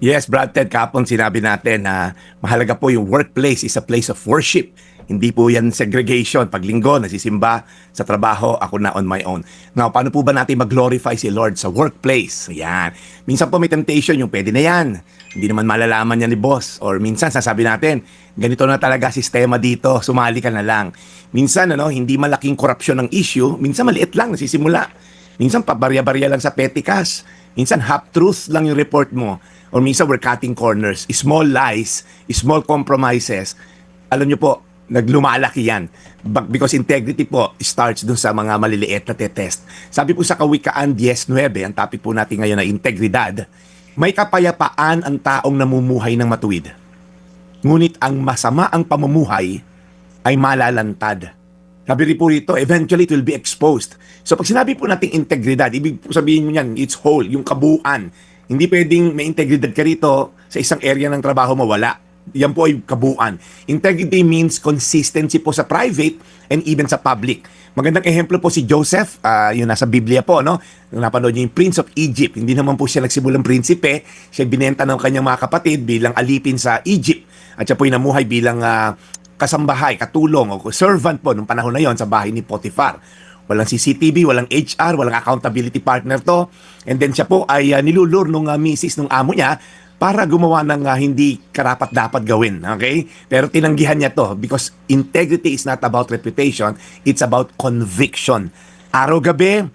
Yes, Brad Ted, kapon sinabi natin na mahalaga po yung workplace is a place of worship. Hindi po yan segregation. Pag linggo, nasisimba sa trabaho, ako na on my own. Now, paano po ba natin mag-glorify si Lord sa workplace? Ayan. Minsan po may temptation yung pwede na yan. Hindi naman malalaman yan ni boss. Or minsan sasabi natin, ganito na talaga sistema dito, sumali ka na lang. Minsan, hindi malaking korupsyon ng issue. Minsan maliit lang, nasisimula. Minsan pabarya-barya lang sa petty cash. Minsan half-truth lang yung report mo. Or minsan we're cutting corners. Small lies, small compromises. Alam nyo po, naglumalaki yan. Because integrity po starts dun sa mga maliliit na test. Sabi po sa Kawikaan 10:9, ang topic po natin ngayon na integridad, may kapayapaan ang taong namumuhay ng matuwid. Ngunit ang masama ang pamumuhay ay malalantad. Sabi rin po rito, eventually it will be exposed. So pag sinabi po natin integridad, ibig po sabihin mo yan, it's whole, yung kabuuan. Hindi pwedeng may integridad ka rito sa isang area ng trabaho mawala. Yan po ay kabuuan. Integrity means consistency po sa private and even sa public. Magandang ehemplo po si Joseph, yung nasa Biblia po, no? Napanood niyo yung Prince of Egypt. Hindi naman po siya nagsimulang prinsipe. Siya binenta ng kanyang mga kapatid bilang alipin sa Egypt. At siya po yung namuhay bilang kasambahay, katulong o servant po nung panahon na yon sa bahay ni Potiphar. Walang CCTV, walang HR, walang accountability partner to. And then siya po ay nilulur nung misis nung amo niya para gumawa ng hindi karapat-dapat gawin. Okay? Pero tinanggihan niya to because integrity is not about reputation, it's about conviction. Araw-gabi,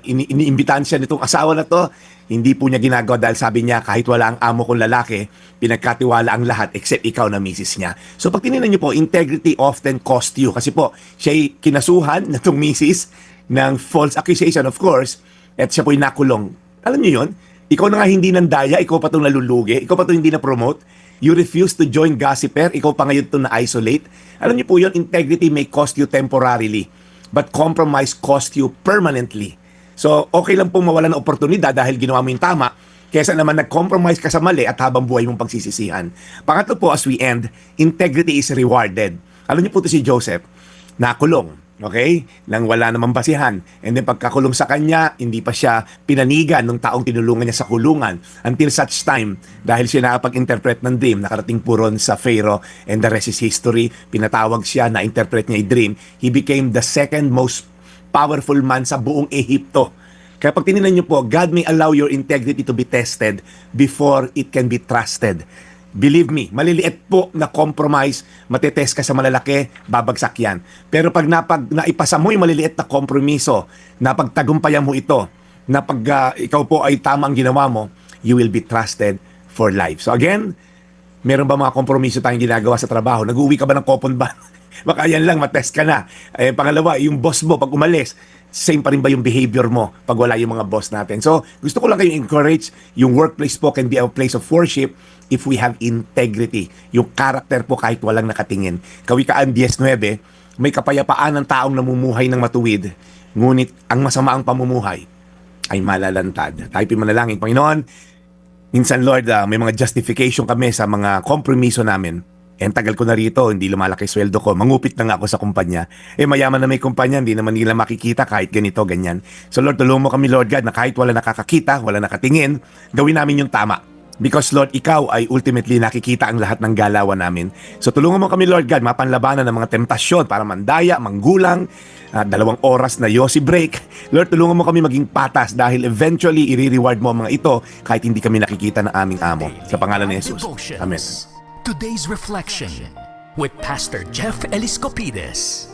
iniimbitahan siya nitong asawa na to. Hindi po niya ginagawa dahil sabi niya kahit wala ang amo kong lalaki, pinagkatiwala ang lahat except ikaw na misis niya. So pag tinignan niyo po, integrity often cost you. Kasi po, siya'y kinasuhan na itong misis ng false accusation of course, at siya po'y nakulong. Alam niyo yun? Ikaw na nga hindi nandaya, ikaw pa itong nalulugi, ikaw pa itong hindi na-promote, you refuse to join gossiper, ikaw pa ngayon itong na-isolate. Alam niyo po yun, integrity may cost you temporarily, but compromise cost you permanently. So, okay lang pong mawala ng oportunidad dahil ginawa mo yung tama, kaysa naman nag-compromise ka sa mali at habang buhay mong pagsisisihan. Pangatlo po, as we end, integrity is rewarded. Alam niyo po ito si Joseph, nakulong, okay? Nang wala namang basihan. And then pagkakulong sa kanya, hindi pa siya pinanigan ng taong tinulungan niya sa kulungan until such time, dahil siya nakapag-interpret ng dream, nakarating po ron sa Pharaoh, and the rest is history. Pinatawag siya, na-interpret niya yung dream. He became the second most powerful man sa buong Ehipto. Kaya pag tinignan niyo po, God may allow your integrity to be tested before it can be trusted. Believe me, maliliit po na compromise, matetest ka sa malalaki, babagsak yan. Pero pag naipasa mo yung maliliit na kompromiso, napagtagumpayan mo ito, na pag ikaw po ay tama ang ginawa mo, you will be trusted for life. So again, meron ba mga kompromiso tayong ginagawa sa trabaho? Nag-uwi ka ba ng coupon ban? Baka yan lang, matest ka na. Pangalawa, yung boss mo, pag umalis, same pa rin ba yung behavior mo pag wala yung mga boss natin? So, gusto ko lang kayong encourage, yung workplace po can be a place of worship if we have integrity. Yung character po kahit walang nakatingin. Kawikaan 10:9, may kapayapaan ng taong namumuhay ng matuwid, ngunit ang masama ang pamumuhay ay malalantad. Tayo manalangin, Panginoon, minsan Lord, may mga justification kami sa mga kompromiso namin. Tagal ko na rito, hindi lumalaki sweldo ko. Mangupit na nga ako sa kumpanya. Mayaman na may kumpanya, hindi naman nila makikita kahit ganito, ganyan. So Lord, tulungan mo kami, Lord God, na kahit wala nakakakita, wala nakatingin, gawin namin yung tama. Because Lord, ikaw ay ultimately nakikita ang lahat ng galawan namin. So tulungan mo kami, Lord God, mapanlabanan ng mga temptasyon para mandaya, manggulang, 2 oras na yosi break. Lord, tulungan mo kami maging patas dahil eventually i-reward mo mga ito kahit hindi kami nakikita ng aming amo. Sa pangalan ni Jesus. Amen. Today's Reflection with Pastor Jeff Eliscopides.